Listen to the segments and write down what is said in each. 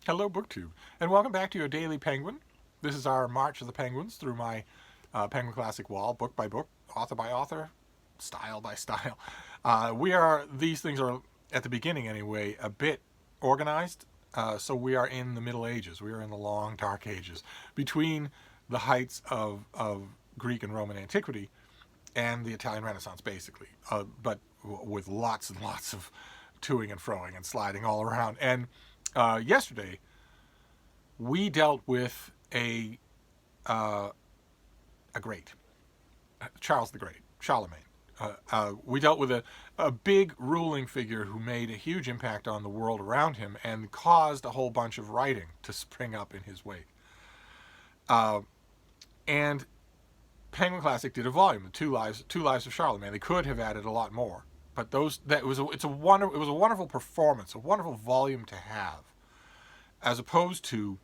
Hello, BookTube, and welcome back to your Daily Penguin. This is our March of the Penguins through my Penguin Classic wall, book by book, author by author, style by style. These things are, at the beginning anyway, a bit organized. So we are in the Middle Ages. We are in the long, dark ages, between the heights of Greek and Roman antiquity and the Italian Renaissance, basically, but with lots and lots of toing and froing and sliding all around. And yesterday, we dealt with a great, Charles the Great, Charlemagne. We dealt with a big ruling figure who made a huge impact on the world around him and caused a whole bunch of writing to spring up in his wake. And Penguin Classic did a volume, Two Lives of Charlemagne. They could have added a lot more, but it was a wonderful performance, a wonderful volume to have, as opposed to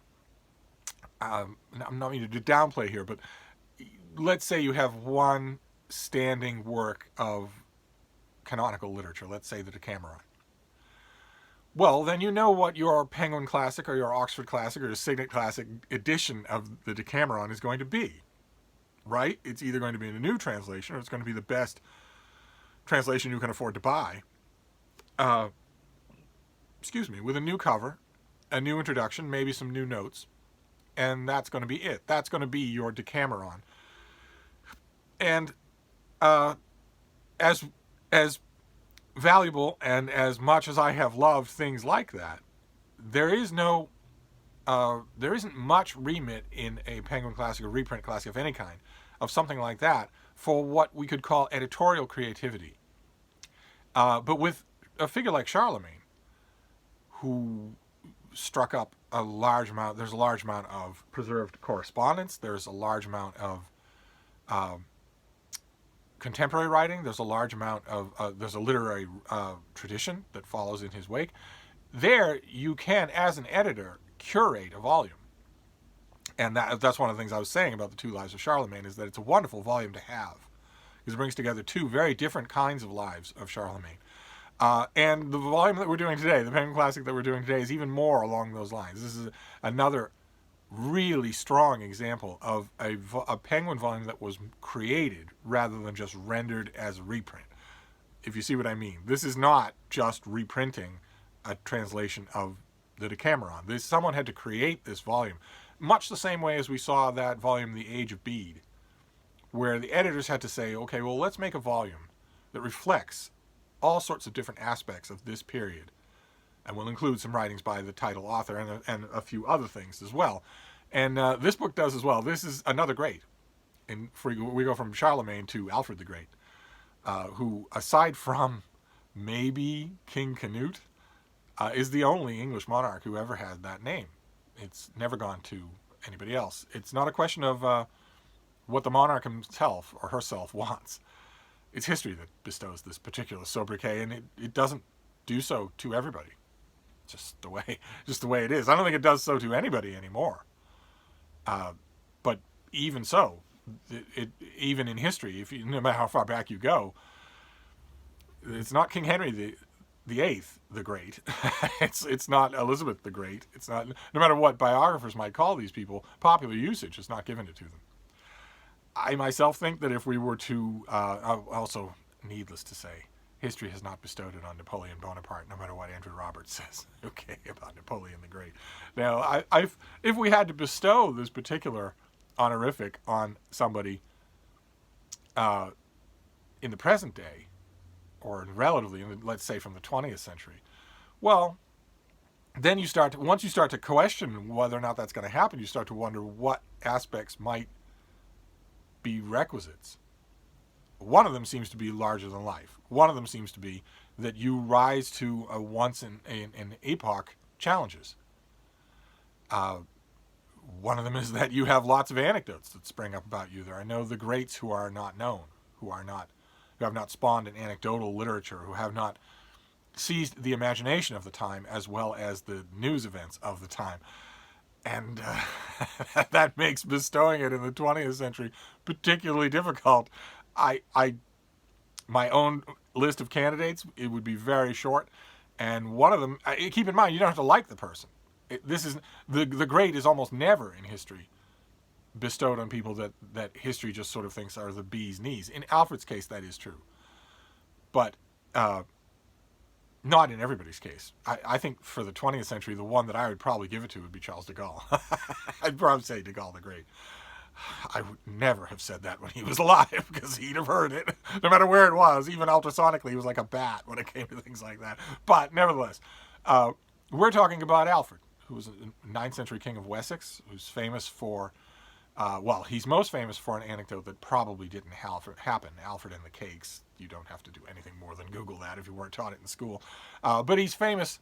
I'm not meaning to downplay here, but let's say you have one standing work of canonical literature, let's say the Decameron. Well, then you know what your Penguin Classic or your Oxford Classic or your Signet Classic edition of the Decameron is going to be, right? It's either going to be in a new translation or it's going to be the best translation you can afford to buy. With a new cover, a new introduction, maybe some new notes, and that's going to be it. That's going to be your Decameron. And as valuable and as much as I have loved things like that, there isn't much remit in a Penguin Classic or reprint classic of any kind of something like that for what we could call editorial creativity. But with a figure like Charlemagne, who struck up there's a large amount of preserved correspondence, there's a large amount of contemporary writing, there's a large amount of there's a literary tradition that follows in his wake. There you can, as an editor, curate a volume. And that's one of the things I was saying about the Two Lives of Charlemagne, is that it's a wonderful volume to have, because it brings together two very different kinds of lives of Charlemagne. And the volume that we're doing today, the Penguin Classic that we're doing today, is even more along those lines. This is another really strong example of a Penguin volume that was created rather than just rendered as a reprint, if you see what I mean. This is not just reprinting a translation of the Decameron. Someone had to create this volume, much the same way as we saw that volume, The Age of Bede, where the editors had to say, okay, well, let's make a volume that reflects all sorts of different aspects of this period, and we'll include some writings by the title author and a few other things as well. And this book does as well. This is another great. And we go from Charlemagne to Alfred the Great, who, aside from maybe King Canute, is the only English monarch who ever had that name. It's never gone to anybody else. It's not a question of what the monarch himself or herself wants. It's history that bestows this particular sobriquet, and it doesn't do so to everybody. Just the way it is. I don't think it does so to anybody anymore. But even so, even in history, no matter how far back you go, it's not King Henry the Eighth the Great. It's not Elizabeth the Great. It's not. No matter what biographers might call these people, popular usage has not given it to them. I myself think that if we were to, also, needless to say, history has not bestowed it on Napoleon Bonaparte, no matter what Andrew Roberts says, okay, about Napoleon the Great. Now, if we had to bestow this particular honorific on somebody in the present day, or relatively, let's say from the 20th century, well, then once you start to question whether or not that's going to happen, you start to wonder what aspects might be requisites. One of them seems to be larger than life. One of them seems to be that you rise to a once in epoch challenges. One of them is that you have lots of anecdotes that spring up about you. There are the greats who are not known, who have not spawned an anecdotal literature, who have not seized the imagination of the time as well as the news events of the time. And that makes bestowing it in the 20th century particularly difficult. My own list of candidates, it would be very short. And one of them, keep in mind, you don't have to like the person. This is the great is almost never in history bestowed on people that history just sort of thinks are the bee's knees. In Alfred's case, that is true, but not in everybody's case. I think for the 20th century, the one that I would probably give it to would be Charles de Gaulle. I'd probably say de Gaulle the Great. I would never have said that when he was alive, because he'd have heard it, no matter where it was. Even ultrasonically, he was like a bat when it came to things like that. But nevertheless, we're talking about Alfred, who was a 9th century king of Wessex, who's famous for, he's most famous for an anecdote that probably didn't happen, Alfred and the cakes. You don't have to do anything more than Google that if you weren't taught it in school. But he's famous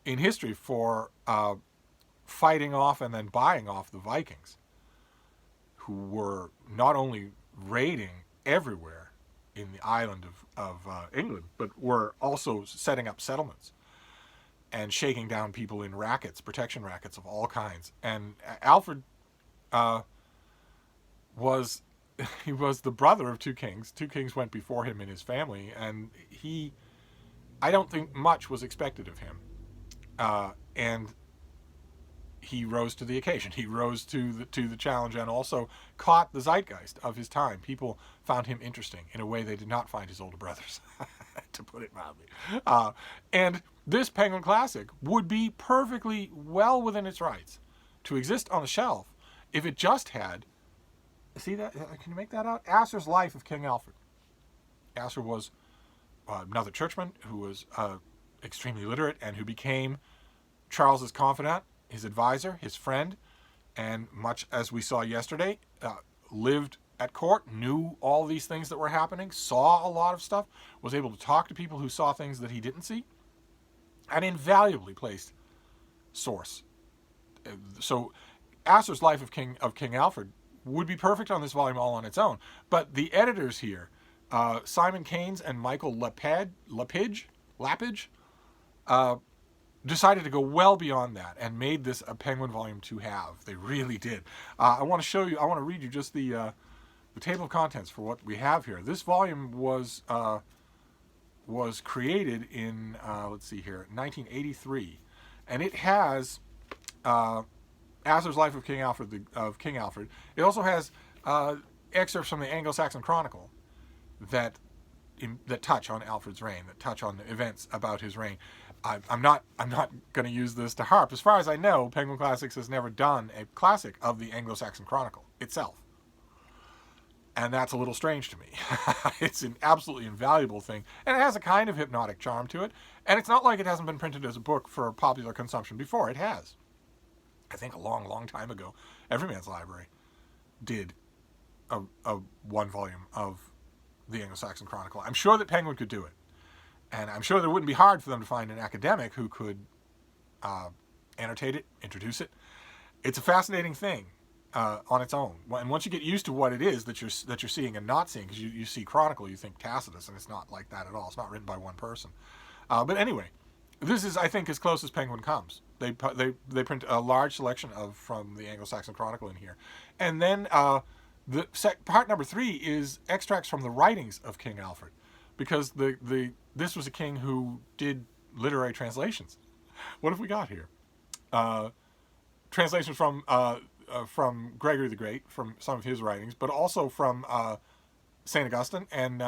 in history for fighting off and then buying off the Vikings, who were not only raiding everywhere in the island of England, but were also setting up settlements and shaking down people in rackets, protection rackets of all kinds. And Alfred was the brother of two kings. Two kings went before him in his family, and I don't think much was expected of him. And he rose to the occasion. He rose to the challenge, and also caught the zeitgeist of his time. People found him interesting in a way they did not find his older brothers, to put it mildly. And this Penguin Classic would be perfectly well within its rights to exist on the shelf if it just had, see that? Can you make that out? Asser's Life of King Alfred. Asser was another churchman who was extremely literate and who became Charles's confidant, his advisor, his friend, and much as we saw yesterday, lived at court, knew all these things that were happening, saw a lot of stuff, was able to talk to people who saw things that he didn't see, an invaluably placed source. So Asser's Life of King Alfred would be perfect on this volume all on its own. But the editors here, Simon Keynes and Michael Lapidge, decided to go well beyond that and made this a Penguin volume to have. They really did. I want to read you just the table of contents for what we have here. This volume was created in, 1983, and it has Asser's Life of King Alfred. It also has excerpts from the Anglo-Saxon Chronicle that touch on Alfred's reign, that touch on the events about his reign. I'm not going to use this to harp. As far as I know, Penguin Classics has never done a classic of the Anglo-Saxon Chronicle itself. And that's a little strange to me. It's an absolutely invaluable thing. And it has a kind of hypnotic charm to it. And it's not like it hasn't been printed as a book for popular consumption before. It has. I think a long, long time ago, Everyman's Library did a one volume of the Anglo-Saxon Chronicle. I'm sure that Penguin could do it. And I'm sure that it wouldn't be hard for them to find an academic who could annotate it, introduce it. It's a fascinating thing on its own. And once you get used to what it is that you're seeing and not seeing, because you see Chronicle, you think Tacitus, and it's not like that at all. It's not written by one person. But anyway, this is, I think, as close as Penguin comes. They print a large selection from the Anglo-Saxon Chronicle in here. And then part number 3 is extracts from the writings of King Alfred, because this was a king who did literary translations. What have we got here? Translations from Gregory the Great, from some of his writings, but also from St. Augustine, and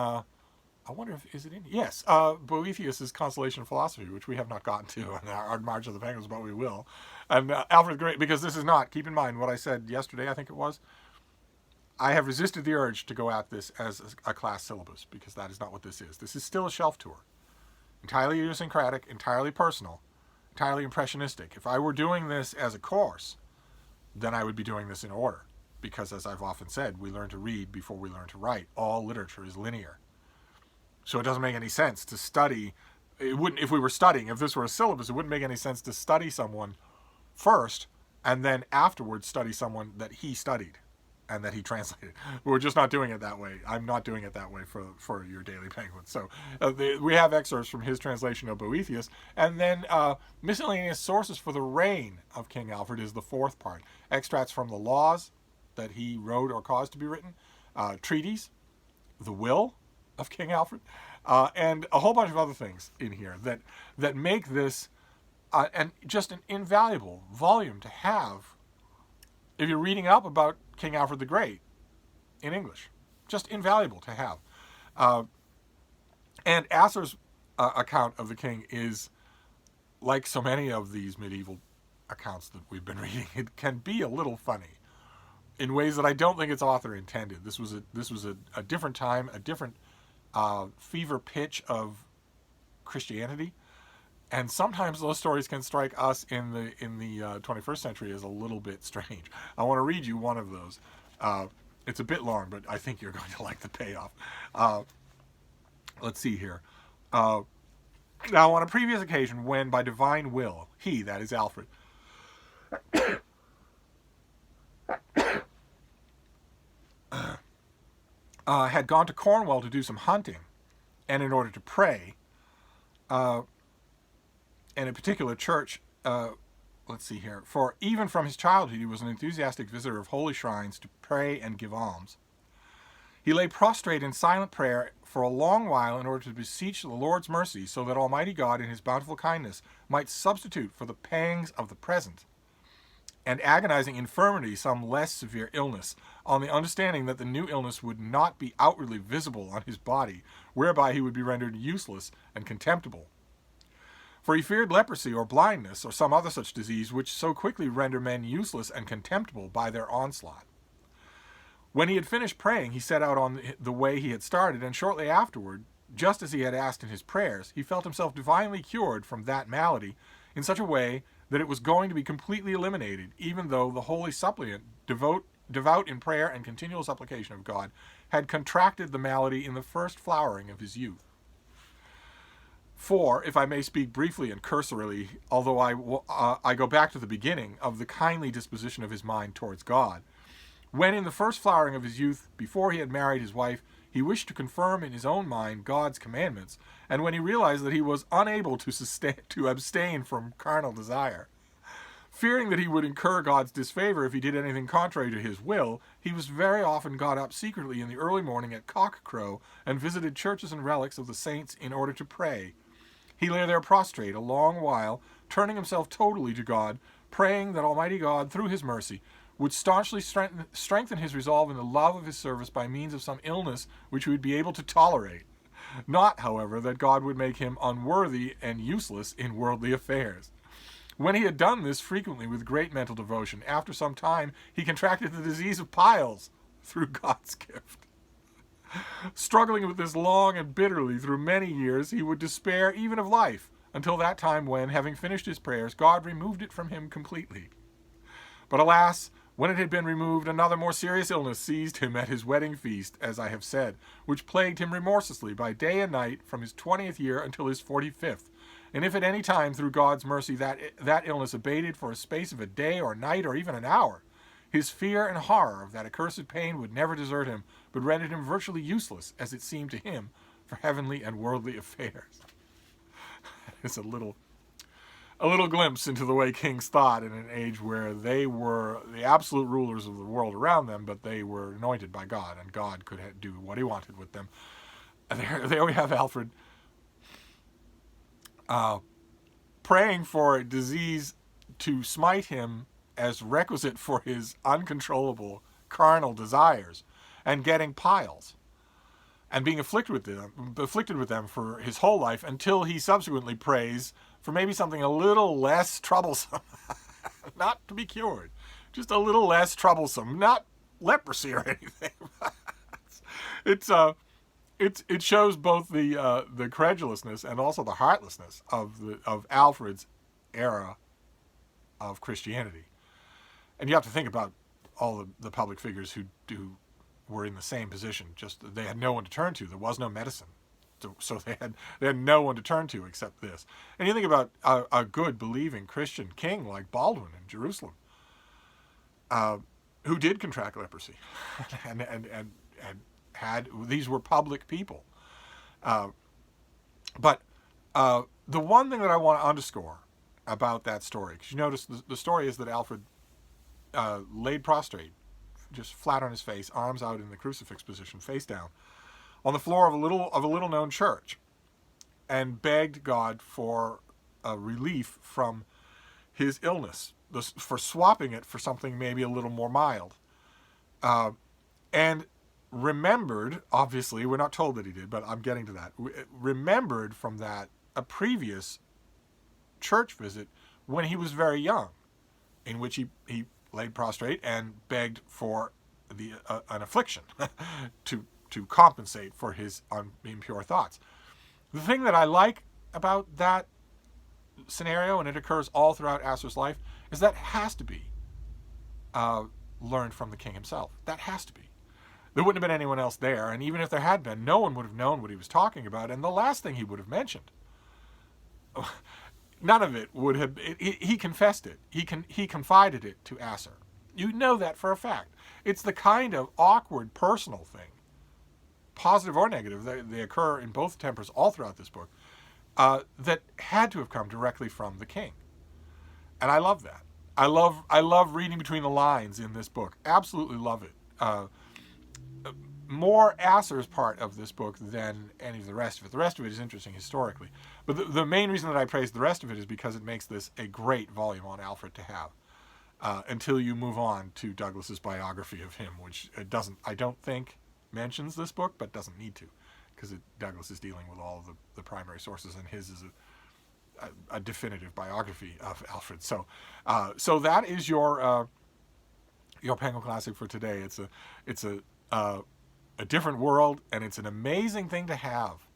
I wonder if, is it in? Yes, Boethius' Consolation of Philosophy, which we have not gotten to on our March of the Penguins, but we will. And Alfred the Great, because this is not, keep in mind what I said yesterday, I think it was, I have resisted the urge to go at this as a class syllabus, because that is not what this is. This is still a shelf tour. Entirely idiosyncratic, entirely personal, entirely impressionistic. If I were doing this as a course, then I would be doing this in order. Because as I've often said, we learn to read before we learn to write. All literature is linear. So it doesn't make any sense to study. It wouldn't, if we were studying, if this were a syllabus, it wouldn't make any sense to study someone first and then afterwards study someone that he studied and that he translated. We're just not doing it that way. I'm not doing it that way for your Daily Penguin. So we have excerpts from his translation of Boethius, and then miscellaneous sources for the reign of King Alfred is the 4th part. Extracts from the laws that he wrote or caused to be written, treaties, the will of King Alfred, and a whole bunch of other things in here that make this and just an invaluable volume to have if you're reading up about King Alfred the Great in English. Just invaluable to have. And Asser's account of the king is, like so many of these medieval accounts that we've been reading, it can be a little funny in ways that I don't think its author intended. This was a different time, a different fever pitch of Christianity, and sometimes those stories can strike us in the 21st century as a little bit strange. I want to read you one of those. It's a bit long, but I think you're going to like the payoff. Let's see here. Now, on a previous occasion, when by divine will he, that is Alfred, had gone to Cornwall to do some hunting, and in order to pray, and in particular church, let's see here, for even from his childhood he was an enthusiastic visitor of holy shrines to pray and give alms. He lay prostrate in silent prayer for a long while in order to beseech the Lord's mercy, so that Almighty God in his bountiful kindness might substitute for the pangs of the present and agonizing infirmity some less severe illness, on the understanding that the new illness would not be outwardly visible on his body, whereby he would be rendered useless and contemptible. For he feared leprosy or blindness or some other such disease which so quickly render men useless and contemptible by their onslaught. When he had finished praying, he set out on the way he had started, and shortly afterward, just as he had asked in his prayers, he felt himself divinely cured from that malady in such a way that it was going to be completely eliminated, even though the holy suppliant, devout in prayer and continual supplication of God, had contracted the malady in the first flowering of his youth. For, if I may speak briefly and cursorily, although I go back to the beginning of the kindly disposition of his mind towards God, when in the first flowering of his youth, before he had married his wife, he wished to confirm in his own mind God's commandments, and when he realized that he was unable to abstain from carnal desire, fearing that he would incur God's disfavor if he did anything contrary to his will, he was very often got up secretly in the early morning at cock-crow and visited churches and relics of the saints in order to pray. He lay there prostrate a long while, turning himself totally to God, praying that Almighty God, through his mercy, would staunchly strengthen his resolve in the love of his service by means of some illness which he would be able to tolerate. Not, however, that God would make him unworthy and useless in worldly affairs. When he had done this frequently with great mental devotion, after some time he contracted the disease of piles through God's gift. Struggling with this long and bitterly through many years, he would despair even of life, until that time when, having finished his prayers, God removed it from him completely. But alas, when it had been removed, another more serious illness seized him at his wedding feast, as I have said, which plagued him remorselessly by day and night from his 20th year until his 45th. And if at any time, through God's mercy, that illness abated for a space of a day or night or even an hour, his fear and horror of that accursed pain would never desert him, but rendered him virtually useless, as it seemed to him, for heavenly and worldly affairs. It's a little glimpse into the way kings thought in an age where they were the absolute rulers of the world around them, but they were anointed by God, and God could do what he wanted with them. There we have Alfred praying for a disease to smite him as requisite for his uncontrollable carnal desires, and getting piles, and being afflicted with them for his whole life, until he subsequently prays for maybe something a little less troublesome, not to be cured, just a little less troublesome, not leprosy or anything. It shows both the credulousness and also the heartlessness of Alfred's era of Christianity. And you have to think about all the public figures who were in the same position. Just they had no one to turn to. There was no medicine, so they had no one to turn to except this. And you think about a good, believing Christian king like Baldwin in Jerusalem, who did contract leprosy, and had these were public people. But the one thing that I want to underscore about that story, because you notice the story is that Alfred laid prostrate, just flat on his face, arms out in the crucifix position, face down, on the floor of a little known church, and begged God for a relief from his illness, for swapping it for something maybe a little more mild. And remembered, obviously, we're not told that he did, but I'm getting to that. Remembered from that a previous church visit when he was very young, in which he laid prostrate and begged for an affliction to compensate for his impure thoughts. The thing that I like about that scenario, and it occurs all throughout Asser's life, is that has to be learned from the king himself. That has to be. There wouldn't have been anyone else there, and even if there had been, no one would have known what he was talking about, and the last thing he would have mentioned, none of it would have. He confessed it. He confided it to Asser. You know that for a fact. It's the kind of awkward personal thing, positive or negative, they occur in both tempers all throughout this book, that had to have come directly from the king. And I love that. I love reading between the lines in this book. Absolutely love it. More Asser's part of this book than any of the rest of it. The rest of it is interesting historically. But the main reason that I praise the rest of it is because it makes this a great volume on Alfred to have. Until you move on to Douglas's biography of him, which I don't think mentions this book, but doesn't need to, because Douglas is dealing with all of the primary sources, and his is a definitive biography of Alfred. So that is your Penguin Classic for today. It's a different world, and it's an amazing thing to have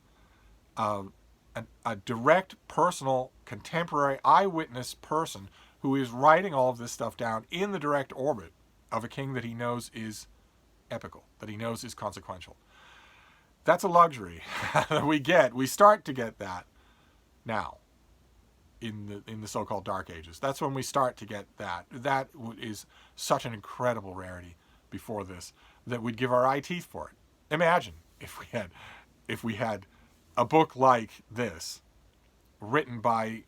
a direct, personal, contemporary, eyewitness person who is writing all of this stuff down in the direct orbit of a king that he knows is epical, that he knows is consequential. That's a luxury that we get. We start to get that now in the so-called Dark Ages. That's when we start to get that. That is such an incredible rarity before this that we'd give our eye teeth for it. Imagine if we had a book like this written by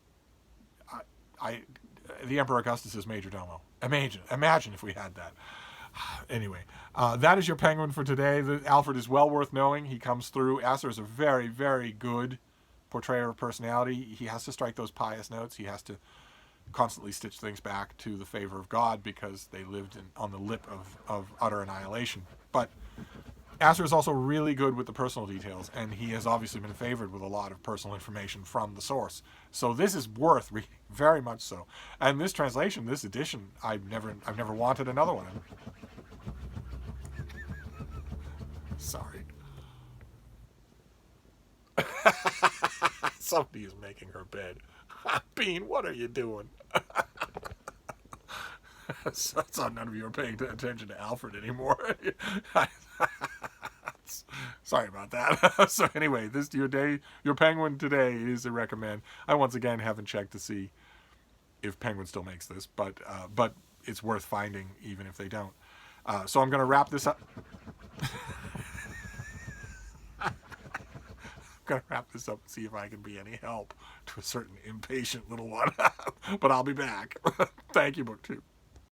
the Emperor Augustus's major domo. Imagine if we had that. Anyway, that is your Penguin for today. Alfred is well worth knowing. He comes through. Asser is a very, very good portrayer of personality. He has to strike those pious notes. He has to constantly stitch things back to the favor of God because they lived on the lip of utter annihilation. But Asser is also really good with the personal details, and he has obviously been favored with a lot of personal information from the source. So this is worth reading, very much so. And this translation, this edition, I've never wanted another one. Sorry. Somebody is making her bed. Bean, what are you doing? So none of you are paying attention to Alfred anymore. Sorry about that. So anyway, your Penguin today is a recommend. I once again haven't checked to see if Penguin still makes this, but it's worth finding even if they don't. So I'm going to wrap this up. I'm going to wrap this up and see if I can be any help to a certain impatient little one. But I'll be back. Thank you, BookTube.